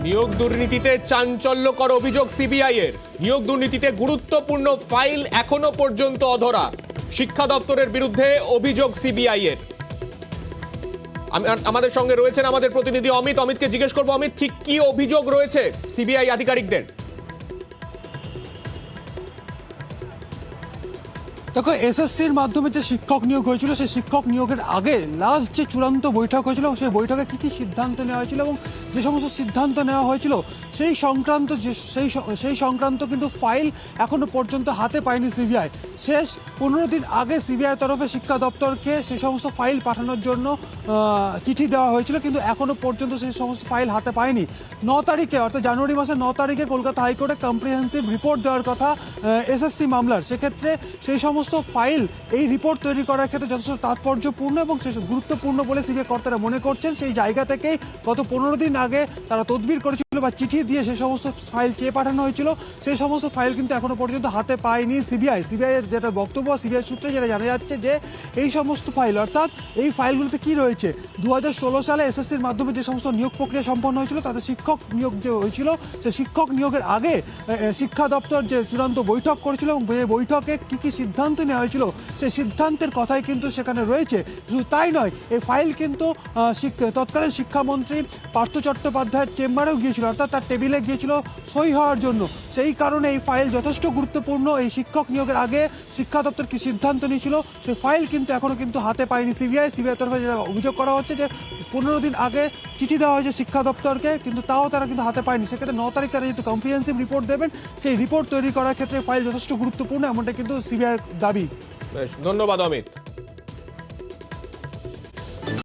নিয়োগ দুর্নীতিতে চাঞ্চল্যকর অভিযোগ সিবিআই এর। নিয়োগ দুর্নীতিতে গুরুত্বপূর্ণ ফাইল এখনো পর্যন্ত অধরা। শিক্ষা দপ্তরের বিরুদ্ধে অভিযোগ সিবিআই এর। আমাদের সঙ্গে রয়েছেন আমাদের প্রতিনিধি অমিত। অমিতকে জিজ্ঞেস করবো, অমিত, ঠিক কি অভিযোগ রয়েছে সিবিআই আধিকারিকদের? দেখো, এসএসসির মাধ্যমে যে শিক্ষক নিয়োগ হয়েছিল সেই শিক্ষক নিয়োগের আগে লাস্ট যে চূড়ান্ত বৈঠক হয়েছিল সেই বৈঠকে কী কী সিদ্ধান্ত নেওয়া হয়েছিল এবং যে সমস্ত সিদ্ধান্ত নেওয়া হয়েছিল সেই সংক্রান্ত কিন্তু ফাইল এখনো পর্যন্ত হাতে পায়নি সিবিআই। শেষ 15 দিন আগে সিবিআই তরফে শিক্ষা দপ্তরকে সেই সমস্ত ফাইল পাঠানোর জন্য চিঠি দেওয়া হয়েছিল, কিন্তু এখনো পর্যন্ত সেই সমস্ত ফাইল হাতে পায়নি। 9 তারিখে অর্থাৎ জানুয়ারি মাসের 9 তারিখে কলকাতা হাইকোর্টে কম্প্রিহেন্সিভ রিপোর্ট দেওয়ার কথা এসএসসি মামলার। সেক্ষেত্রে সেই সমস্ত ফাইল এই রিপোর্ট তৈরি করার ক্ষেত্রে যথেষ্ট তাৎপর্যপূর্ণ এবং গুরুত্বপূর্ণ বলে সিবিআই কর্তারা মনে করছেন। সেই জায়গা থেকেই গত 15 দিন আগে তারা তদবির করেছিল বা চিঠি দিয়ে সেই সমস্ত ফাইল চেয়ে পাঠানো হয়েছিল। সেই সমস্ত ফাইল কিন্তু এখনো পর্যন্ত হাতে পায়নি সিবিআই। সিবিআইয়ের যেটা বক্তব্য, সিবিআই সূত্রে যেটা জানা যাচ্ছে যে এই সমস্ত ফাইল অর্থাৎ এই ফাইলগুলোতে কি রয়েছে, 2016 সালে এসএসসির মাধ্যমে যে সমস্ত নিয়োগ প্রক্রিয়া সম্পন্ন হয়েছিল তাতে শিক্ষক নিয়োগ যে হয়েছিল সেই শিক্ষক নিয়োগের আগে শিক্ষা দপ্তর যে চূড়ান্ত বৈঠক করেছিল এবং এই বৈঠকে কী কী সিদ্ধান্ত নেওয়া হয়েছিল সেই সিদ্ধান্তের কথাই কিন্তু সেখানে রয়েছে। শুধু তাই নয়, এই ফাইল কিন্তু তৎকালীন শিক্ষামন্ত্রী পার্থ চট্টোপাধ্যায়ের চেম্বারেও গিয়েছিল, অর্থাৎ তার টেবিলে গিয়েছিল সই হওয়ার জন্য। সেই কারণে এই ফাইল যথেষ্ট গুরুত্বপূর্ণ। এই শিক্ষক নিয়োগের আগে শিক্ষা দপ্তর কি সিদ্ধান্ত নিয়েছিল সেই ফাইল কিন্তু এখনো কিন্তু হাতে পায়নি সিবিআই। সিবিআই তরফে যেটা অভিযোগ করা হচ্ছে যে 15 দিন আগে চিঠি দেওয়া হয়েছে শিক্ষা দপ্তরকে, কিন্তু তাও তারা কিন্তু হাতে পায়নি। সেক্ষেত্রে 9 তারিখ তারা যেহেতু কম্প্রিহেন্সিভ রিপোর্ট দেবেন, সেই রিপোর্ট তৈরি করার ক্ষেত্রে ফাইল যথেষ্ট গুরুত্বপূর্ণ, এমনটা কিন্তু সিবিআইয়ের দাবি। ধন্যবাদ অমিত।